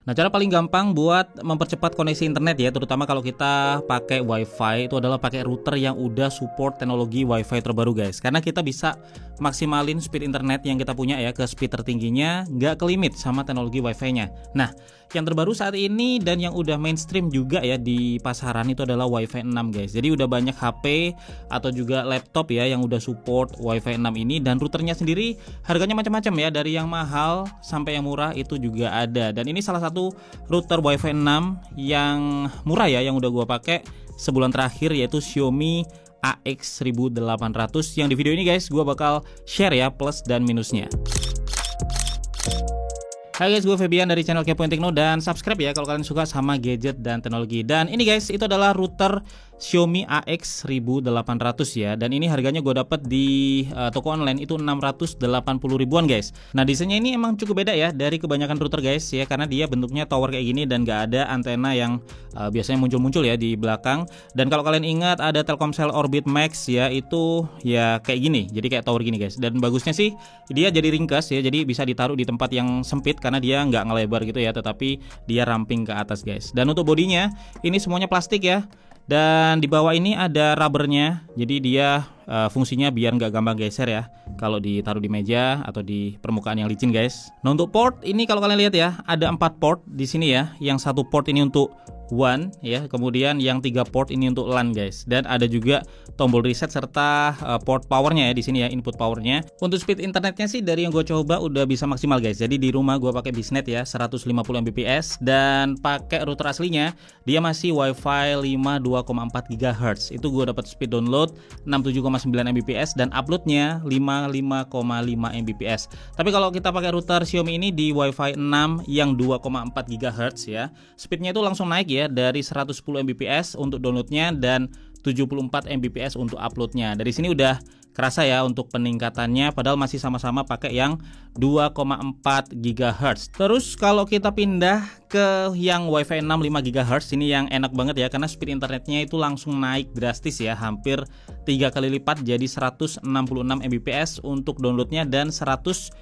Nah, cara paling gampang buat mempercepat koneksi internet ya, terutama kalau kita pakai WiFi, itu adalah pakai router yang udah support teknologi WiFi terbaru guys. Karena kita bisa maksimalin speed internet yang kita punya ya ke speed tertingginya, nggak ke limit sama teknologi WiFi-nya. Nah, yang terbaru saat ini dan yang udah mainstream juga ya di pasaran itu adalah WiFi 6 guys. Jadi udah banyak HP atau juga laptop ya yang udah support WiFi 6 ini, dan routernya sendiri harganya macam-macam ya, dari yang mahal sampai yang murah itu juga ada. Dan ini salah satu router WiFi 6 yang murah ya yang udah gua pakai sebulan terakhir, yaitu Xiaomi AX1800 yang di video ini guys gua bakal share ya plus dan minusnya. Hai guys, gue Febian dari channel Kepoin Tekno, dan subscribe ya kalau kalian suka sama gadget dan teknologi. Dan ini guys, itu adalah router Xiaomi AX1800 ya, dan ini harganya gue dapat di toko online itu 680 ribuan guys. Nah, desainnya ini emang cukup beda ya dari kebanyakan router guys ya, karena dia bentuknya tower kayak gini dan gak ada antena yang biasanya muncul-muncul ya di belakang. Dan kalau kalian ingat ada Telkomsel Orbit Max ya, itu ya kayak gini, jadi kayak tower gini guys. Dan bagusnya sih dia jadi ringkas ya, jadi bisa ditaruh di tempat yang sempit karena dia nggak ngelebar gitu ya, tetapi dia ramping ke atas guys. Dan untuk bodinya ini semuanya plastik ya, dan di bawah ini ada rubbernya, jadi dia fungsinya biar nggak gampang geser ya kalau ditaruh di meja atau di permukaan yang licin guys. Nah, untuk port ini kalau kalian lihat ya, ada 4 port di sini ya. Yang satu port ini untuk WAN ya, kemudian yang 3 port ini untuk LAN guys, dan ada juga tombol reset serta port powernya ya di sini ya, input powernya. Untuk speed internetnya sih dari yang gue coba udah bisa maksimal guys. Jadi di rumah gue pakai Bisnet ya 150 Mbps, dan pakai router aslinya dia masih WiFi 5 2,4 GHz. Itu gue dapat speed download 67,9 Mbps dan uploadnya 55,5 Mbps. Tapi kalau kita pakai router Xiaomi ini di WiFi 6 yang 2,4 GHz ya, speednya itu langsung naik ya dari 110 Mbps untuk downloadnya dan 74 Mbps untuk uploadnya. Dari sini udah kerasa ya untuk peningkatannya, padahal masih sama-sama pakai yang 2,4 GHz. Terus kalau kita pindah ke yang WiFi 6 5 GHz, ini yang enak banget ya, karena speed internetnya itu langsung naik drastis ya, hampir 3 kali lipat jadi 166 Mbps untuk downloadnya dan 139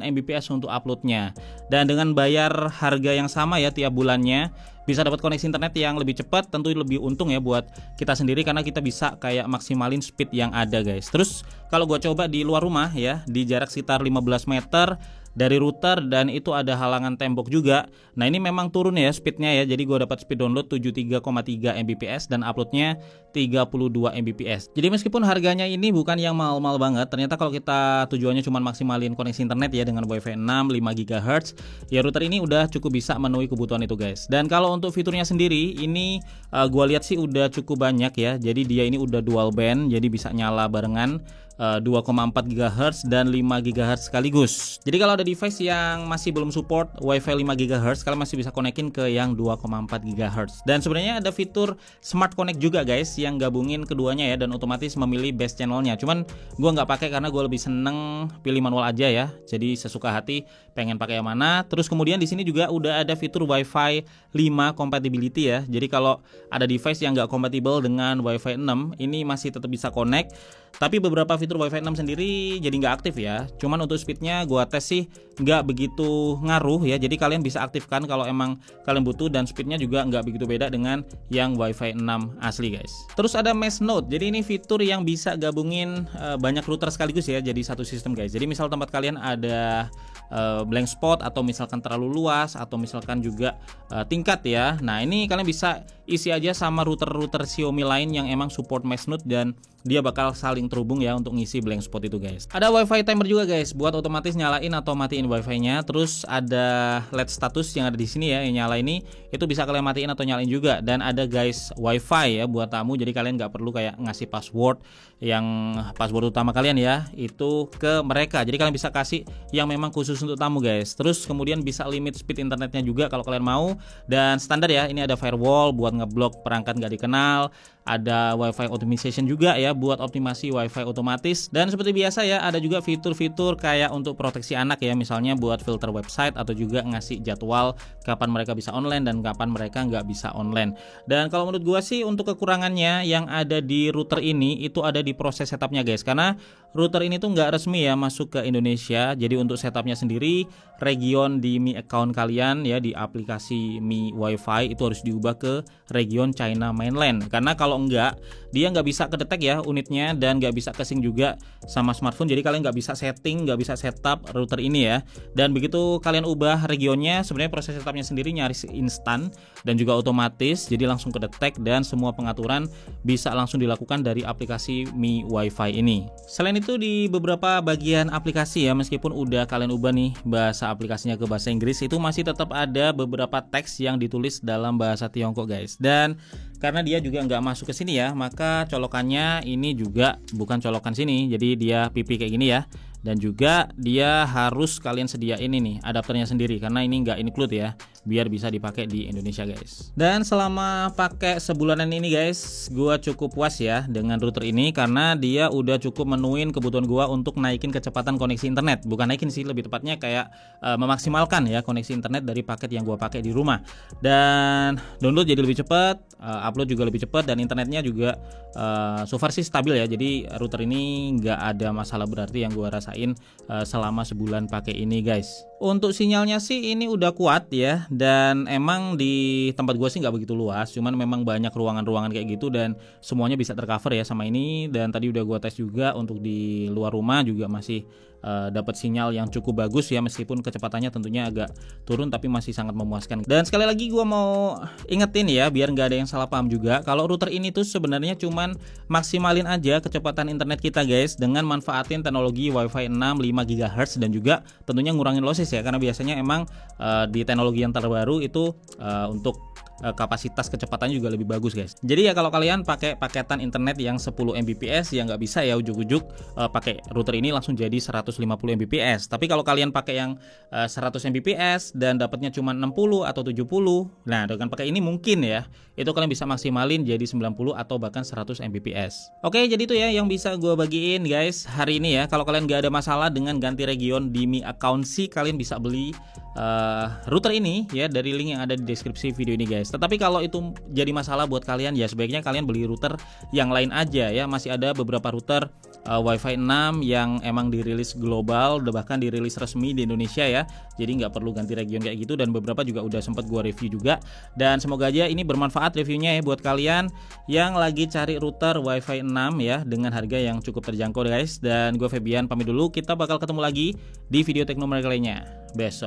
Mbps untuk uploadnya. Dan dengan bayar harga yang sama ya tiap bulannya, bisa dapat koneksi internet yang lebih cepat, tentu lebih untung ya buat kita sendiri karena kita bisa kayak maksimalin speed yang ada guys. Terus kalau gua coba di luar rumah ya, di jarak sekitar 15 meter dari router dan itu ada halangan tembok juga. Nah, ini memang turun ya speednya ya. Jadi gue dapat speed download 73,3 Mbps dan uploadnya 32 Mbps. Jadi meskipun harganya ini bukan yang mahal-mahal banget, ternyata kalau kita tujuannya cuma maksimalin koneksi internet ya dengan WiFi 6 5 GHz, ya router ini udah cukup bisa memenuhi kebutuhan itu guys. Dan kalau untuk fiturnya sendiri ini gue lihat sih udah cukup banyak ya. Jadi dia ini udah dual band, jadi bisa nyala barengan 2,4 GHz dan 5 GHz sekaligus. Jadi kalau ada device yang masih belum support WiFi 5 GHz, kalian masih bisa konekin ke yang 2,4 GHz. Dan sebenarnya ada fitur Smart Connect juga guys yang gabungin keduanya ya, dan otomatis memilih base channelnya. Cuman gue nggak pakai karena gue lebih seneng pilih manual aja ya. Jadi sesuka hati pengen pakai yang mana. Terus kemudian di sini juga udah ada fitur WiFi 5 compatibility ya. Jadi kalau ada device yang nggak kompatibel dengan WiFi 6, ini masih tetap bisa connect. Tapi beberapa fitur WiFi 6 sendiri jadi nggak aktif ya. Cuman untuk speednya gua tes sih nggak begitu ngaruh ya. Jadi kalian bisa aktifkan kalau emang kalian butuh, dan speednya juga nggak begitu beda dengan yang WiFi 6 asli guys. Terus ada Mesh Node. Jadi ini fitur yang bisa gabungin banyak router sekaligus ya, jadi satu sistem guys. Jadi misal tempat kalian ada blank spot atau misalkan terlalu luas atau misalkan juga tingkat ya. Nah, ini kalian bisa isi aja sama router-router Xiaomi lain yang emang support Mesh Node, dan dia bakal saling terhubung ya untuk ngisi blank spot itu guys. Ada WiFi timer juga guys buat otomatis nyalain atau matiin WiFi-nya. Terus ada LED status yang ada di sini ya, yang nyala ini itu bisa kalian matiin atau nyalain juga. Dan ada guys WiFi ya buat tamu, jadi kalian nggak perlu kayak ngasih password yang password utama kalian ya itu ke mereka. Jadi kalian bisa kasih yang memang khusus untuk tamu guys. Terus kemudian bisa limit speed internetnya juga kalau kalian mau. Dan standar ya, ini ada firewall buat ngeblok perangkat nggak dikenal. ada WiFi optimization juga ya buat optimasi WiFi otomatis. Dan seperti biasa ya, ada juga fitur-fitur kayak untuk proteksi anak ya, misalnya buat filter website atau juga ngasih jadwal kapan mereka bisa online dan kapan mereka nggak bisa online. Dan kalau menurut gua sih untuk kekurangannya yang ada di router ini itu ada di proses setupnya guys, karena router ini tuh nggak resmi ya masuk ke Indonesia. Jadi untuk setupnya sendiri, region di Mi account kalian ya di aplikasi Mi WiFi itu harus diubah ke region China Mainland, karena kalau enggak dia nggak bisa kedetek ya unitnya dan nggak bisa kesync juga sama smartphone. Jadi kalian nggak bisa setting, nggak bisa setup router ini ya. Dan begitu kalian ubah regionnya, sebenarnya proses setupnya sendiri nyaris instan dan juga otomatis, jadi langsung kedetek dan semua pengaturan bisa langsung dilakukan dari aplikasi Mi WiFi ini. Selain itu di beberapa bagian aplikasi ya, meskipun udah kalian ubah nih bahasa aplikasinya ke bahasa Inggris, itu masih tetap ada beberapa teks yang ditulis dalam bahasa Tiongkok guys. Dan karena dia juga nggak masuk ke sini ya, maka colokannya ini juga bukan colokan sini, jadi dia pipi kayak gini ya. Dan juga dia harus kalian sediain ini adapternya sendiri, karena ini nggak include ya, biar bisa dipakai di Indonesia guys. Dan selama pakai sebulanan ini guys, gua cukup puas ya dengan router ini, karena dia udah cukup menuin kebutuhan gua untuk naikin kecepatan koneksi internet. Bukan naikin sih, lebih tepatnya kayak memaksimalkan ya koneksi internet dari paket yang gua pakai di rumah. Dan download jadi lebih cepat, upload juga lebih cepat, dan internetnya juga so far sih stabil ya. Jadi router ini nggak ada masalah berarti yang gua rasain selama sebulan pakai ini guys. Untuk sinyalnya sih ini udah kuat ya, dan emang di tempat gua sih nggak begitu luas, cuman memang banyak ruangan-ruangan kayak gitu dan semuanya bisa tercover ya sama ini. Dan tadi udah gua tes juga untuk di luar rumah juga masih dapat sinyal yang cukup bagus ya, meskipun kecepatannya tentunya agak turun tapi masih sangat memuaskan. Dan sekali lagi gua mau ingetin ya biar nggak ada yang salah paham juga, kalau router ini tuh sebenarnya cuman maksimalin aja kecepatan internet kita guys dengan manfaatin teknologi WiFi 6 5 GHz dan juga tentunya ngurangin losses ya, karena biasanya emang di teknologi yang terbaru itu untuk kapasitas kecepatannya juga lebih bagus guys. Jadi ya kalau kalian pakai paketan internet yang 10 Mbps ya nggak bisa ya ujuk-ujuk pakai router ini langsung jadi 150 Mbps. Tapi kalau kalian pakai yang 100 Mbps dan dapatnya cuma 60 atau 70, nah dengan pakai ini mungkin ya itu kalian bisa maksimalin jadi 90 atau bahkan 100 Mbps. Oke, jadi itu ya yang bisa gue bagiin guys hari ini ya. Kalau kalian nggak ada masalah dengan ganti region di Mi account sih, kalian bisa beli router ini ya dari link yang ada di deskripsi video ini guys. Tetapi kalau itu jadi masalah buat kalian ya sebaiknya kalian beli router yang lain aja ya. Masih ada beberapa router WiFi 6 yang emang dirilis global, udah bahkan dirilis resmi di Indonesia ya. Jadi nggak perlu ganti region kayak gitu, dan beberapa juga udah sempat gua review juga. Dan semoga aja ini bermanfaat reviewnya ya buat kalian yang lagi cari router WiFi 6 ya dengan harga yang cukup terjangkau guys. Dan gue Febian pamit dulu, kita bakal ketemu lagi di video teknologi lainnya besok.